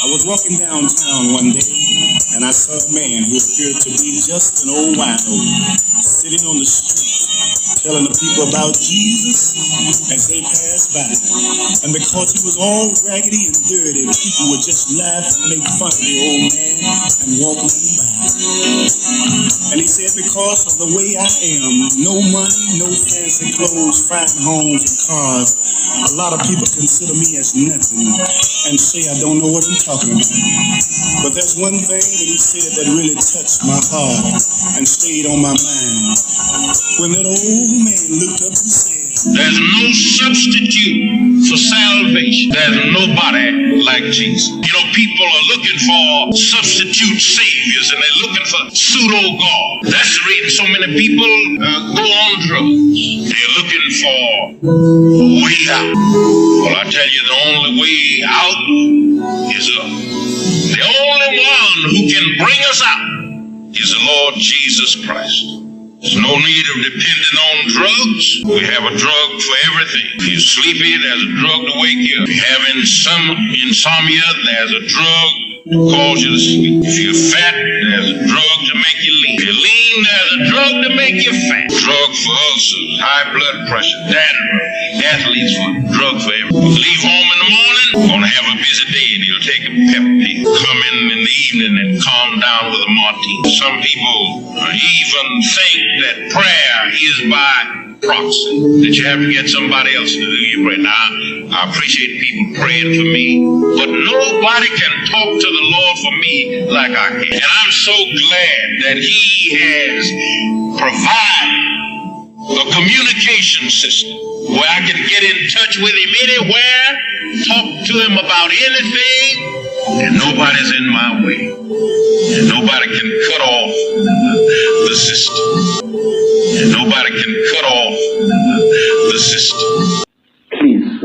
I was walking downtown one day, and I saw a man who appeared to be just an old wino sitting on the street, telling the people about Jesus as they passed by. And because he was all raggedy and dirty, people would just laugh and make fun of the old man and walk on by. And he said, because of the way I am, no money, no fancy clothes, fine homes and cars, a lot of people consider me as nothing and say I don't know what I'm talking about. But there's one thing that he said that really touched my heart and stayed on my mind. When that old man looked up and said, there's no substitute for salvation. There's nobody like Jesus. You know, people are looking for substitute saviors and they're looking for pseudo-God. That's the reason so many people go on drugs. They're looking for a way out. Well, I tell you, the only way out is up. The only one who can bring us out is the Lord Jesus Christ. There's no need of depending on drugs. We have a drug for everything. If you're sleepy, there's a drug to wake you up. If you're having some insomnia, there's a drug to cause you to sleep. If you're fat, there's a drug to make you lean. If you're lean, there's a drug to make you fat. Drug for ulcers, high blood pressure, dandruff, athletes foot, drug for everything. Leave home in the morning, gonna have a busy day, and you'll take a pep pill. Come in the evening and calm down with a martini. Some people even think that prayer is by proxy, that you have to get somebody else to do your prayer. Now, I appreciate people praying for me, but nobody can talk to the Lord for me like I can. And I'm so glad that He has provided a communication system where I can get in touch with Him anywhere, talk to Him about anything, and nobody's in my way. And nobody can cut off the system. And nobody can cut off the system. Please,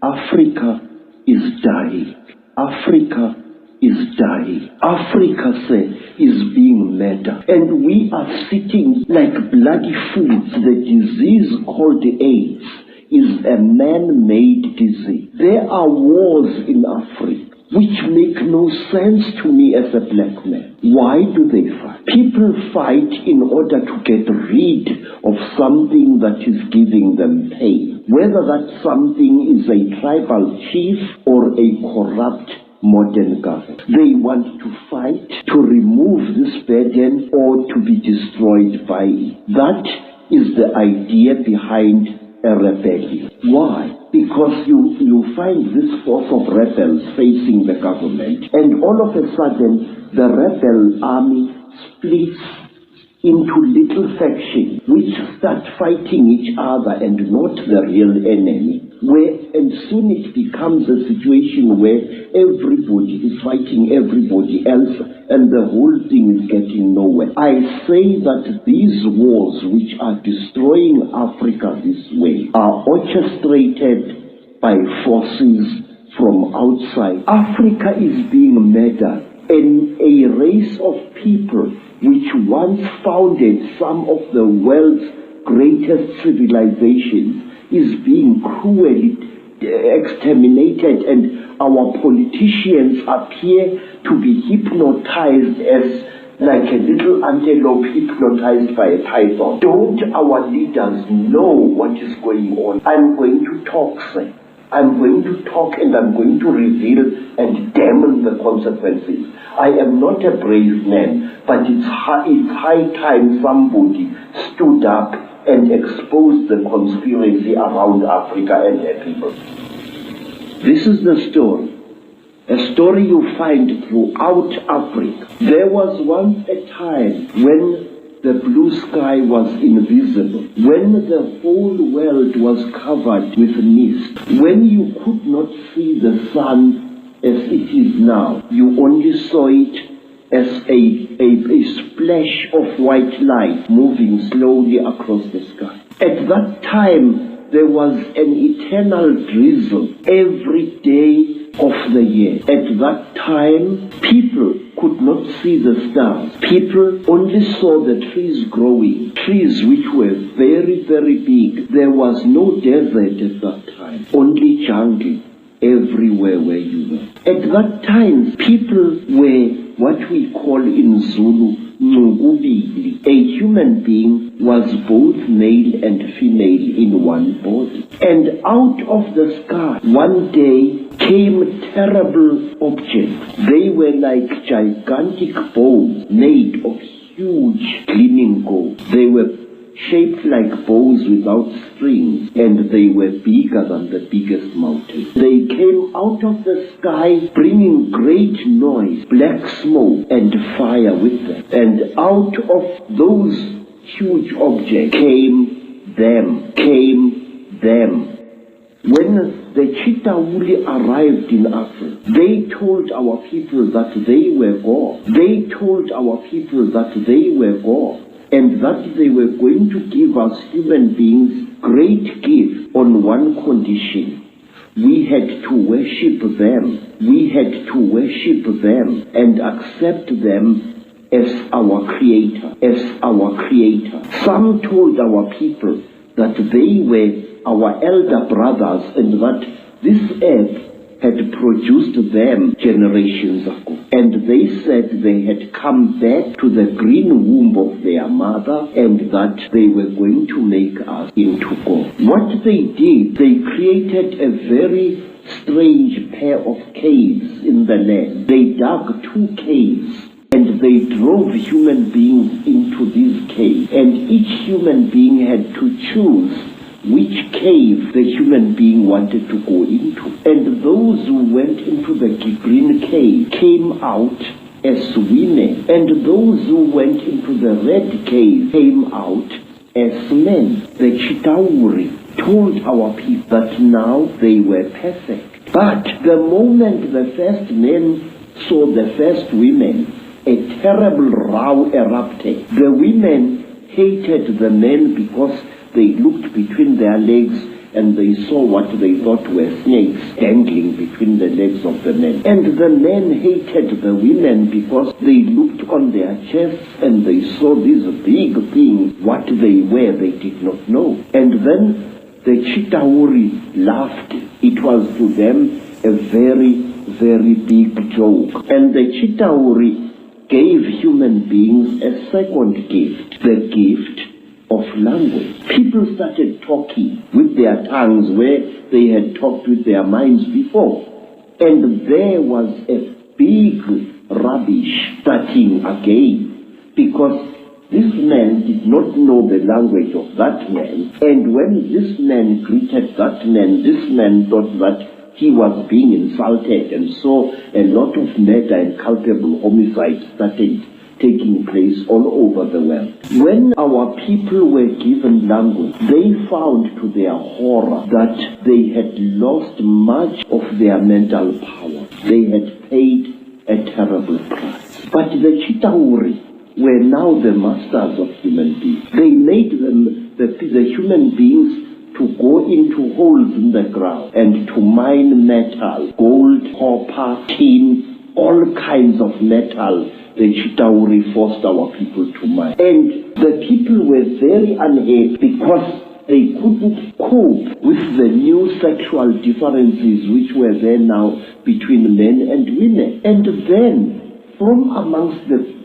Africa is dying. Africa is dying. Africa, is being murdered. And we are sitting like bloody fools. The disease called AIDS is a man-made disease. There are wars in Africa which make no sense to me as a black man. Why do they fight? People fight in order to get rid of something that is giving them pain. Whether that something is a tribal chief or a corrupt modern government. They want to fight to remove this burden or to be destroyed by it. That is the idea behind a rebellion. Why? Because you find this force of rebels facing the government, and all of a sudden the rebel army splits into little factions which start fighting each other and not the real enemy. And soon it becomes a situation where everybody is fighting everybody else and the whole thing is getting nowhere. I say that these wars which are destroying Africa this way are orchestrated by forces from outside. Africa is being murdered, and a race of people which once founded some of the world's greatest civilizations is being cruelly exterminated, and our politicians appear to be hypnotized as like a little antelope hypnotized by a python. Don't our leaders know what is going on? I'm going to talk, sir. I'm going to talk, and I'm going to reveal and damn the consequences. I am not a brave man, but it's high time somebody stood up and exposed the conspiracy around Africa and her people. This is the story. A story you find throughout Africa. There was once a time when the blue sky was invisible, when the whole world was covered with mist, when you could not see the sun as it is now. You only saw it as a splash of white light moving slowly across the sky. At that time, there was an eternal drizzle every day of the year. At that time, people could not see the stars. People only saw the trees growing, trees which were very, very big. There was no desert at that time, only jungle everywhere where you were. At that time, people were what we call in Zulu, Ngubili. A human being was both male and female in one body. And out of the sky, one day came terrible objects. They were like gigantic bows made of huge gleaming gold. They were shaped like bows without strings, and they were bigger than the biggest mountain. They came out of the sky bringing great noise, black smoke, and fire with them. And out of those huge objects came them. When the Chitauri arrived in Africa, they told our people that they were God. They told our people that they were God, and that they were going to give us human beings great gift on one condition. We had to worship them. We had to worship them and accept them as our creator, Some told our people that they were our elder brothers and that this earth had produced them generations ago. And they said they had come back to the green womb of their mother and that they were going to make us into God. What they did, they created a very strange pair of caves in the land. They dug 2 caves and they drove human beings into these caves. And each human being had to choose which cave the human being wanted to go into. And those who went into the green cave came out as women, and those who went into the red cave came out as men. The Chitauri told our people that now they were perfect. But the moment the first men saw the first women, a terrible row erupted. The women hated the men because they looked between their legs and they saw what they thought were snakes dangling between the legs of the men. And the men hated the women because they looked on their chests and they saw these big things. What they were, they did not know. And then the Chitauri laughed. It was to them a very, very big joke. And the Chitauri gave human beings a second gift, the gift of language. People started talking with their tongues where they had talked with their minds before. And there was a big rubbish starting again, because this man did not know the language of that man. And when this man greeted that man, this man thought that he was being insulted, and so a lot of murder and culpable homicide started taking place all over the world. When our people were given language, they found to their horror that they had lost much of their mental power. They had paid a terrible price. But the Chitauri were now the masters of human beings. They made them, the human beings, to go into holes in the ground and to mine metal, gold, copper, tin, all kinds of metal. The Chitauri forced our people to mine. And the people were very unhappy because they couldn't cope with the new sexual differences which were there now between men and women. And then, from amongst the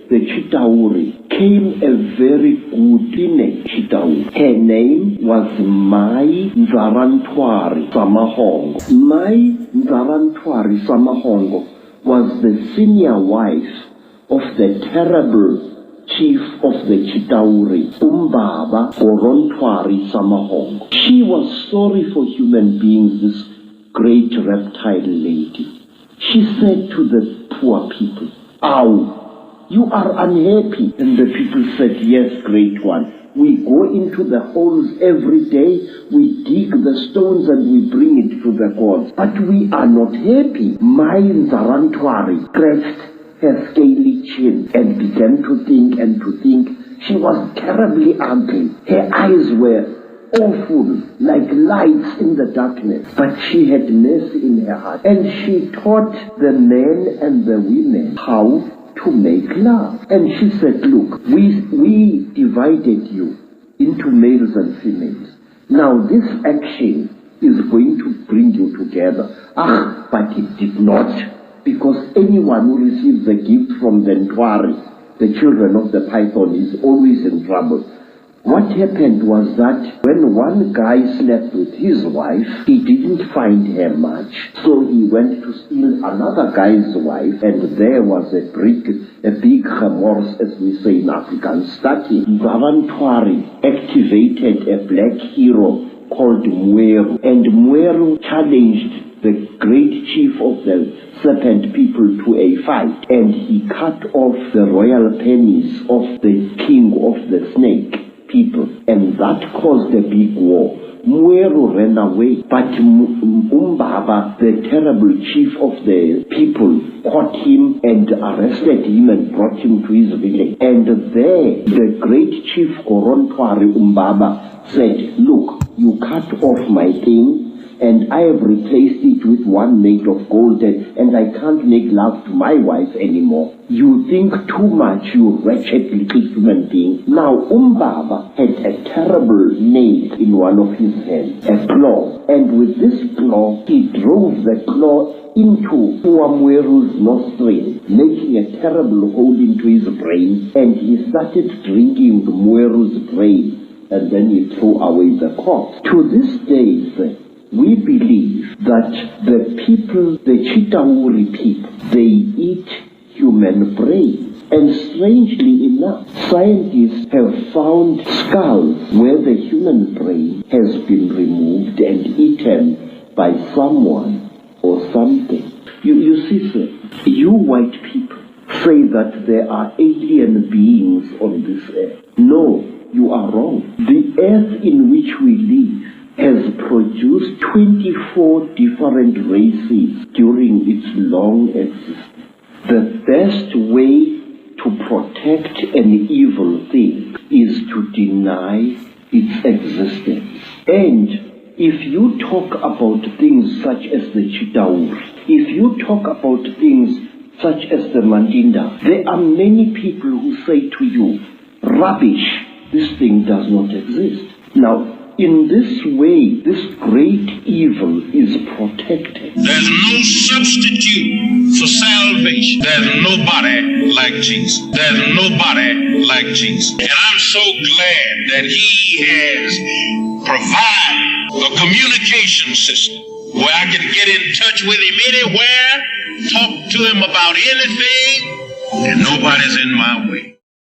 Chitauri came a very good female Chitauri. Her name was Mai Nzarantwari Samahongo. Mai Nzarantwari Samahongo was the senior wife of the terrible chief of the Chitauri, Umbaba Gorontwari Samahongo. She was sorry for human beings, this great reptile lady. She said to the poor people, "Ow, you are unhappy." And the people said, "Yes, great one. We go into the holes every day, we dig the stones and we bring it to the gods. But we are not happy." Mai Nzarantwari scratched her scaly chin and began to think and to think. She was terribly ugly. Her eyes were awful, like lights in the darkness. But she had mercy in her heart. And she taught the men and the women how to make love. And she said, "Look, we divided you into males and females. Now this action is going to bring you together. But it did not, because anyone who receives a gift from the Ntwari, the children of the python, is always in trouble. What happened was that when one guy slept with his wife, he didn't find her much, so he went to steal another guy's wife, and there was a big remorse, as we say in Afrikaans. Baba Ntwari activated a black hero called Mweru, and Mweru challenged the great chief of the serpent people to a fight, and he cut off the royal penis of the king of the snake people, and that caused a big war. Mweru ran away, but Umbaba, the terrible chief of the people, caught him and arrested him and brought him to his village. And there, the great chief Korontwari Umbaba said, "Look, you cut off my thing, and I have replaced it with one made of gold, and I can't make love to my wife anymore. You think too much, you wretched little human being." Now, Umbaba had a terrible nail in one of his hands, a claw, and with this claw, he drove the claw into Mweru's nostril, making a terrible hole into his brain, and he started drinking Mweru's brain, and then he threw away the corpse. To this day, we believe that the people, the Chitauri people, they eat human brains. And strangely enough, scientists have found skulls where the human brain has been removed and eaten by someone or something. You see, sir, you white people say that there are alien beings on this earth. No, you are wrong. The earth in which we live has produced 24 different races during its long existence. The best way to protect an evil thing is to deny its existence. And if you talk about things such as the Chitauri, if you talk about things such as the Mandinda, there are many people who say to you, "Rubbish, this thing does not exist." Now, in this way, this great evil is protected. There's no substitute for salvation. There's nobody like Jesus. There's nobody like Jesus. And I'm so glad that He has provided a communication system where I can get in touch with Him anywhere, talk to Him about anything, and nobody's in my way.